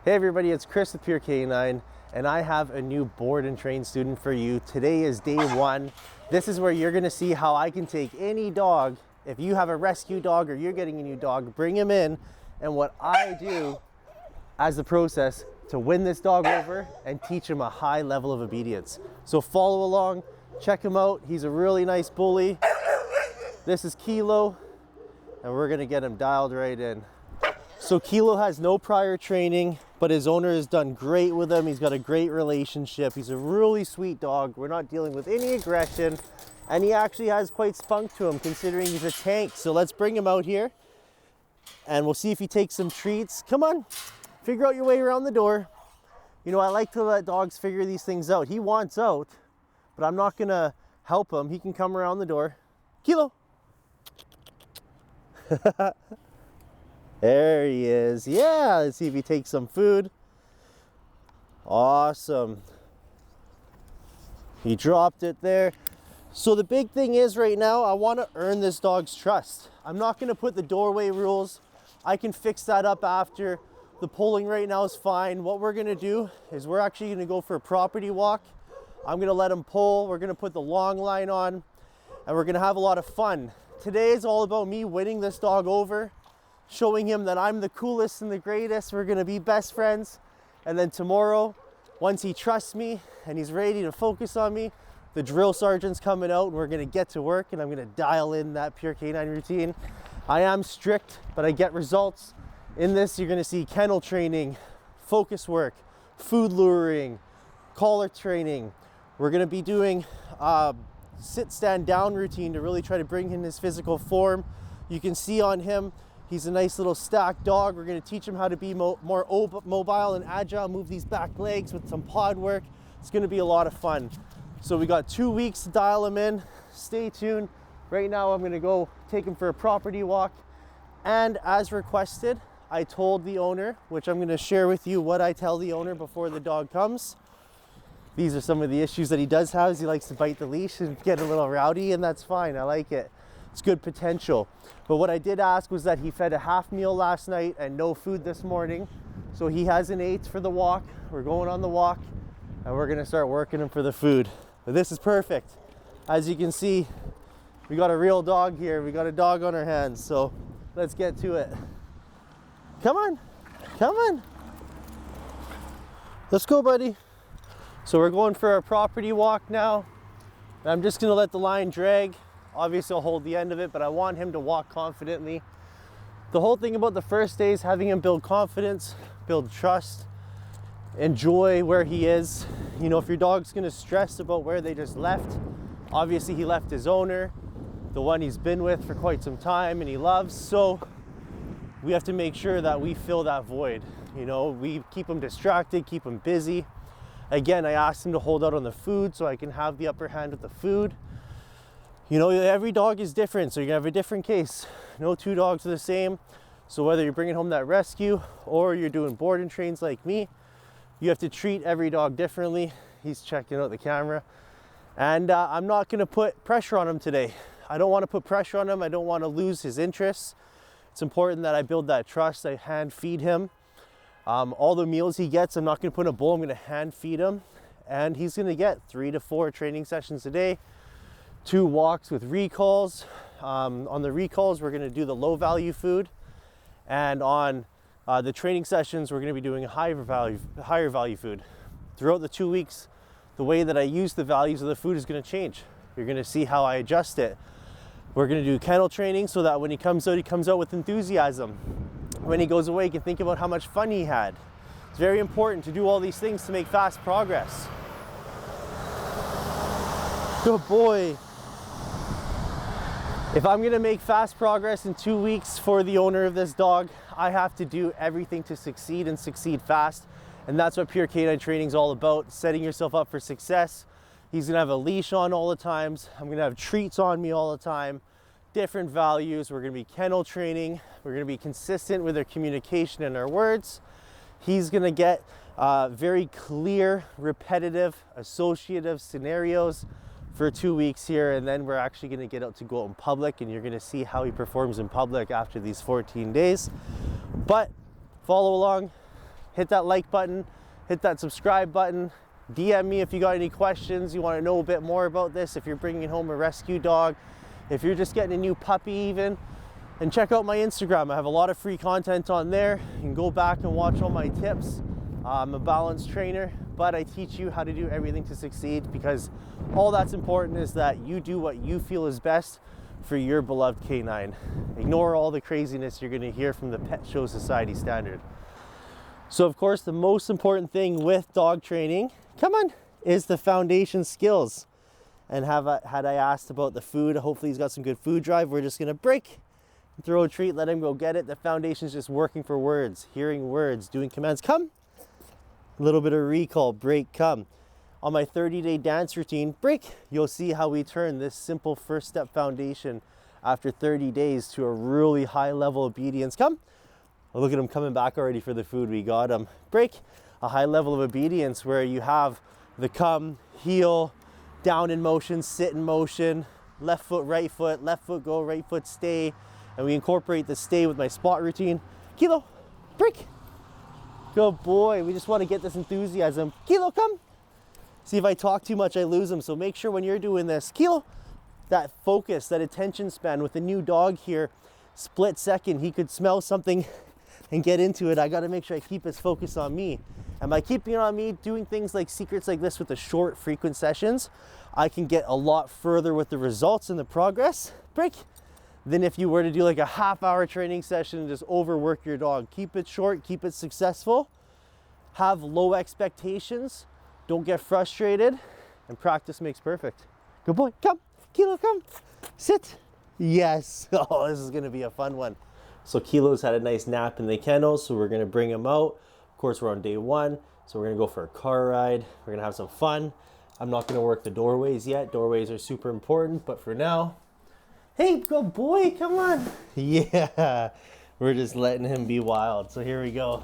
Hey everybody, it's Chris with Pure Canine, and I have a new board and train student for you. Today is day one. This is where you're gonna see how I can take any dog. If you have a rescue dog or you're getting a new dog, bring him in, and what I do as the process to win this dog over and teach him a high level of obedience. So follow along, check him out. He's a really nice bully. This is Kilo, and we're gonna get him dialed right in. So Kilo has no prior training, but his owner has done great with him. He's got a great relationship. He's a really sweet dog. We're not dealing with any aggression, and he actually has quite spunk to him considering he's a tank. So let's bring him out here and we'll see if he takes some treats. Come on, figure out your way around the door. You know, I like to let dogs figure these things out. He wants out, but I'm not gonna help him. He can come around the door. Kilo. There he is. Yeah, let's see if he takes some food. Awesome. He dropped it there. So the big thing is right now, I want to earn this dog's trust. I'm not going to put the doorway rules. I can fix that up after. The pulling right now is fine. What we're going to do is we're actually going to go for a property walk. I'm going to let him pull. We're going to put the long line on, and we're going to have a lot of fun. Today is all about me winning this dog over, showing him that I'm the coolest and the greatest. We're gonna be best friends. And then tomorrow, once he trusts me and he's ready to focus on me, the drill sergeant's coming out and we're gonna get to work, and I'm gonna dial in that Pure Canine routine. I am strict, but I get results. In this, you're gonna see kennel training, focus work, food luring, collar training. We're gonna be doing sit, stand, down routine to really try to bring in his physical form. You can see on him, he's a nice little stacked dog. We're going to teach him how to be more mobile and agile, move these back legs with some pod work. It's going to be a lot of fun. So we got 2 weeks to dial him in. Stay tuned. Right now I'm going to go take him for a property walk. And as requested, I told the owner, which I'm going to share with you what I tell the owner before the dog comes. These are some of the issues that he does have. Is he likes to bite the leash and get a little rowdy, and that's fine. I like it. It's good potential. But what I did ask was that he fed a half meal last night and no food this morning. So he has an 8 for the walk. We're going on the walk and we're gonna start working him for the food. But this is perfect. As you can see, we got a real dog here. We got a dog on our hands. So let's get to it. Come on, come on. Let's go, buddy. So we're going for a property walk now. I'm just gonna let the line drag. Obviously I'll hold the end of it, but I want him to walk confidently. The whole thing about the first day is having him build confidence, build trust, enjoy where he is. You know, if your dog's gonna stress about where they just left, obviously he left his owner, the one he's been with for quite some time and he loves, so we have to make sure that we fill that void. You know, we keep him distracted, keep him busy. Again, I asked him to hold out on the food so I can have the upper hand with the food. You know, every dog is different, so you're gonna have a different case. No two dogs are the same. So whether you're bringing home that rescue or you're doing board and trains like me, you have to treat every dog differently. He's checking out the camera. And I'm not gonna put pressure on him today. I don't wanna put pressure on him. I don't wanna lose his interests. It's important that I build that trust. I hand feed him. All the meals he gets, I'm not gonna put in a bowl, I'm gonna hand feed him. And he's gonna get 3 to 4 training sessions a day. 2 walks with recalls. On the recalls, we're gonna do the low value food. And on the training sessions, we're gonna be doing higher value food. Throughout the 2 weeks, the way that I use the values of the food is gonna change. You're gonna see how I adjust it. We're gonna do kennel training so that when he comes out with enthusiasm. When he goes away, he can think about how much fun he had. It's very important to do all these things to make fast progress. Good boy. If I'm gonna make fast progress in 2 weeks for the owner of this dog, I have to do everything to succeed and succeed fast. And that's what Pure Canine Training is all about, setting yourself up for success. He's gonna have a leash on all the times. I'm gonna have treats on me all the time, different values. We're gonna be kennel training. We're gonna be consistent with our communication and our words. He's gonna get very clear, repetitive, associative scenarios for 2 weeks here, and then we're actually going to get out to go out in public, and you're going to see how he performs in public after these 14 days. But follow along, hit that like button, hit that subscribe button, DM me if you got any questions, you want to know a bit more about this, if you're bringing home a rescue dog, if you're just getting a new puppy even. And check out my Instagram. I have a lot of free content on there. You can go back and watch all my tips. I'm a balanced trainer, but I teach you how to do everything to succeed, because all that's important is that you do what you feel is best for your beloved canine. Ignore all the craziness you're gonna hear from the Pet Show Society standard. So of course, the most important thing with dog training, come on, is the foundation skills. And had I asked about the food, hopefully he's got some good food drive. We're just gonna break, throw a treat, let him go get it. The foundation is just working for words, hearing words, doing commands. Come. A little bit of recall, break, come. On my 30-day dance routine, break, you'll see how we turn this simple first step foundation after 30 days to a really high level obedience. Come. Oh, look at him coming back already for the food. We got him. Break, a high level of obedience where you have the come, heel, down in motion, sit in motion, left foot go, right foot stay. And we incorporate the stay with my spot routine. Kilo, break. Good boy. We just want to get this enthusiasm. Kilo, come. See, if I talk too much, I lose him. So make sure when you're doing this, Kilo, that focus, that attention span with a new dog here, split second, he could smell something and get into it. I got to make sure I keep his focus on me. And by keeping it on me, doing things like secrets like this with the short, frequent sessions, I can get a lot further with the results and the progress. Break. Than if you were to do like a half-hour training session and just overwork your dog. Keep it short, keep it successful, have low expectations, don't get frustrated, and practice makes perfect. Good boy, come, Kilo, come, sit. Yes, oh, this is gonna be a fun one. So Kilo's had a nice nap in the kennel, so we're gonna bring him out. Of course, we're on day 1, so we're gonna go for a car ride. We're gonna have some fun. I'm not gonna work the doorways yet. Doorways are super important, but for now, hey, good boy, come on. Yeah, we're just letting him be wild. So here we go.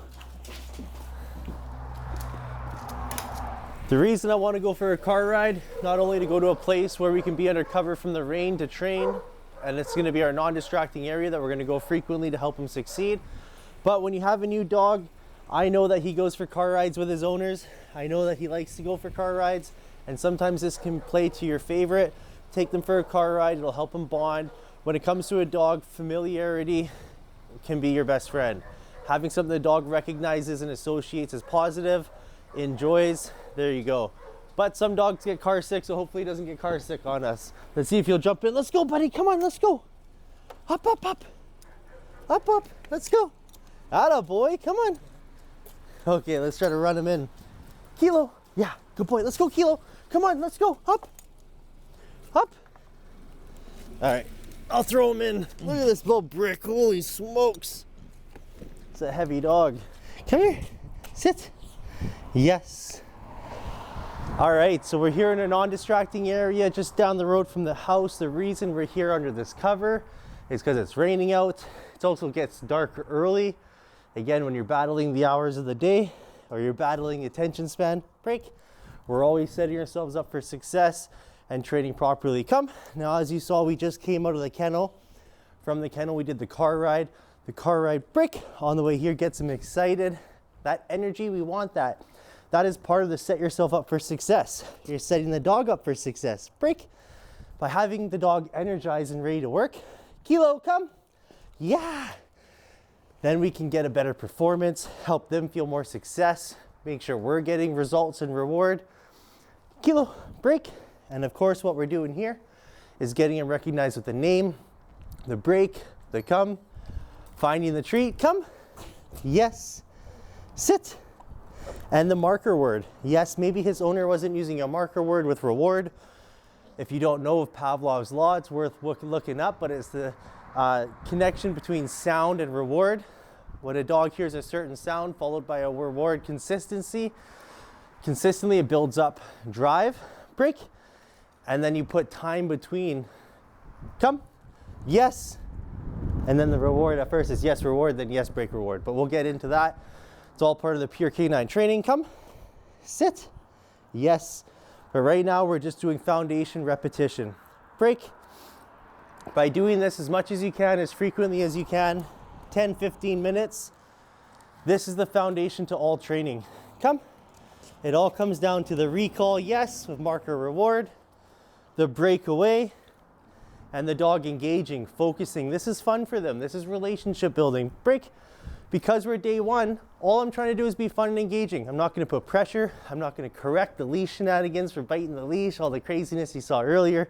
The reason I want to go for a car ride, not only to go to a place where we can be under cover from the rain to train, and it's going to be our non-distracting area that we're going to go frequently to help him succeed. But when you have a new dog, I know that he goes for car rides with his owners. I know that he likes to go for car rides, and sometimes this can play to your favorite. Take them for a car ride, it'll help them bond. When it comes to a dog, familiarity can be your best friend. Having something the dog recognizes and associates as positive, enjoys, there you go. But some dogs get car sick, so hopefully he doesn't get car sick on us. Let's see if he'll jump in. Let's go, buddy, come on, let's go. Up, up, up. Up, up, let's go. Atta boy, come on. Okay, let's try to run him in. Kilo, yeah, good boy, let's go, Kilo. Come on, let's go, up. Up. All right, I'll throw him in. Look at this little brick, holy smokes. It's a heavy dog. Come here, sit. Yes. All right, so we're here in a non-distracting area just down the road from the house. The reason we're here under this cover is because it's raining out. It also gets dark early. Again, when you're battling the hours of the day or you're battling attention span, break. We're always setting ourselves up for success and training properly. Come. Now, as you saw, we just came out of the kennel. From the kennel, we did the car ride. The car ride break on the way here gets them excited. That energy, we want that. That is part of the set yourself up for success. You're setting the dog up for success. Break. By having the dog energized and ready to work. Kilo, come. Yeah. Then we can get a better performance, help them feel more success, make sure we're getting results and reward. Kilo, break. And of course, what we're doing here is getting him recognized with the name, the break, the come, finding the treat, come, yes, sit, and the marker word. Yes, maybe his owner wasn't using a marker word with reward. If you don't know of Pavlov's law, it's worth looking up, but it's the connection between sound and reward. When a dog hears a certain sound followed by a reward consistently it builds up drive, break, and then you put time between come, yes, and then the reward at first is yes, reward, then yes, break, reward. But we'll get into that. It's all part of the Pure Canine Training. Come, sit, yes. But right now we're just doing foundation repetition. Break. By doing this as much as you can, as frequently as you can, 10, 15 minutes, This is the foundation to all training. Come. It all comes down to the recall, yes, with marker reward, the breakaway, and the dog engaging, focusing. This is fun for them. This is relationship building. Break. Because we're day one, all I'm trying to do is be fun and engaging. I'm not going to put pressure. I'm not going to correct the leash shenanigans for biting the leash, all the craziness you saw earlier.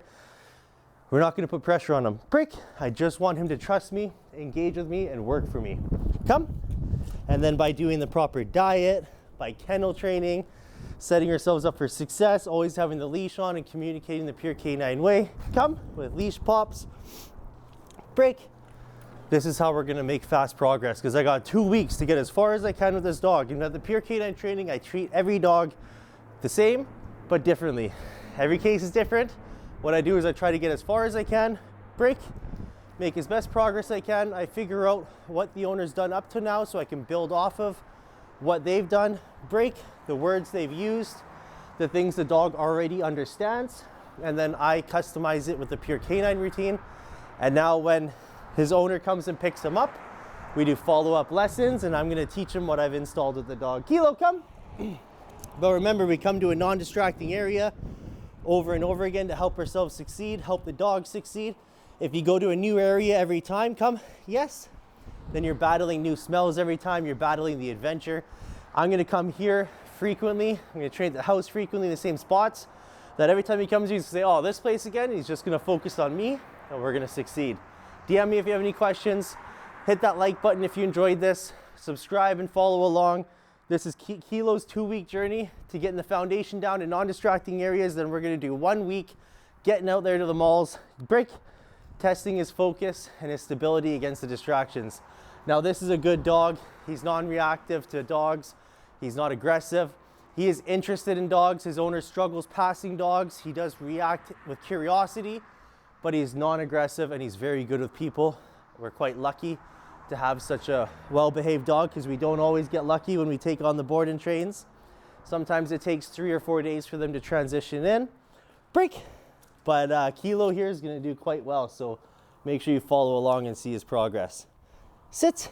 We're not going to put pressure on him. Break. I just want him to trust me, engage with me, and work for me. Come. And then by doing the proper diet, by kennel training, setting ourselves up for success, always having the leash on and communicating the Pure Canine way. Come with leash pops. Break. This is how we're gonna make fast progress, because I got 2 weeks to get as far as I can with this dog. And at the Pure Canine Training, I treat every dog the same, but differently. Every case is different. What I do is I try to get as far as I can, break, make as best progress I can. I figure out what the owner's done up to now so I can build off of what they've done, break, the words they've used, the things the dog already understands, and then I customize it with the Pure Canine routine. And now when his owner comes and picks him up, we do follow-up lessons, and I'm gonna teach him what I've installed with the dog. Kilo, come. But remember, we come to a non-distracting area over and over again to help ourselves succeed, help the dog succeed. If you go to a new area every time, come, yes, then you're battling new smells every time, you're battling the adventure. I'm gonna come here frequently, I'm gonna train at the house frequently in the same spots, that every time he comes here, he's gonna say, oh, this place again, he's just gonna focus on me, and we're gonna succeed. DM me if you have any questions, hit that like button if you enjoyed this, subscribe and follow along. This is Kilo's 2-week journey to getting the foundation down in non-distracting areas. Then we're gonna do 1 week, getting out there to the malls, break, testing his focus and his stability against the distractions. Now this is a good dog. He's non-reactive to dogs. He's not aggressive. He is interested in dogs. His owner struggles passing dogs. He does react with curiosity, but he's non-aggressive and he's very good with people. We're quite lucky to have such a well-behaved dog, because we don't always get lucky when we take on the board and trains. Sometimes it takes 3 or 4 days for them to transition in. Break. But Kilo here is gonna do quite well, so make sure you follow along and see his progress. Sit.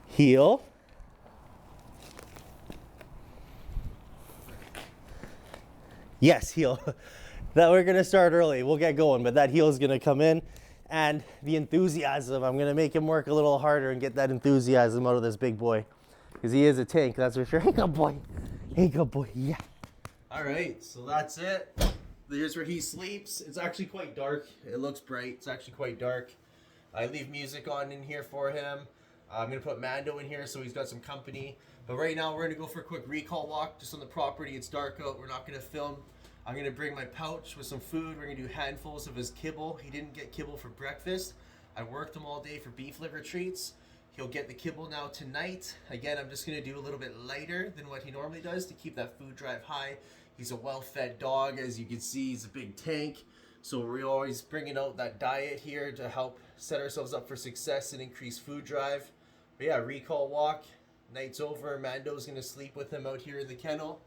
Heel. Yes, heel. That we're gonna start early. We'll get going, but that heel is gonna come in. And the enthusiasm, I'm gonna make him work a little harder and get that enthusiasm out of this big boy, because he is a tank, that's for sure. Hey, good boy. Hey, good boy. Yeah. All right, so that's it. Here's where he sleeps. It's actually quite dark. It looks bright. It's actually quite dark. I leave music on in here for him. I'm gonna put Mando in here so he's got some company. But right now we're gonna go for a quick recall walk just on the property. It's dark out. We're not gonna film. I'm gonna bring my pouch with some food. We're gonna do handfuls of his kibble. He didn't get kibble for breakfast. I worked him all day for beef liver treats. He'll get the kibble now tonight. Again, I'm just gonna do a little bit lighter than what he normally does to keep that food drive high. He's a well-fed dog. As you can see, he's a big tank. So we're always bringing out that diet here to help set ourselves up for success and increase food drive. But yeah, recall walk. Night's over. Mando's gonna sleep with him out here in the kennel.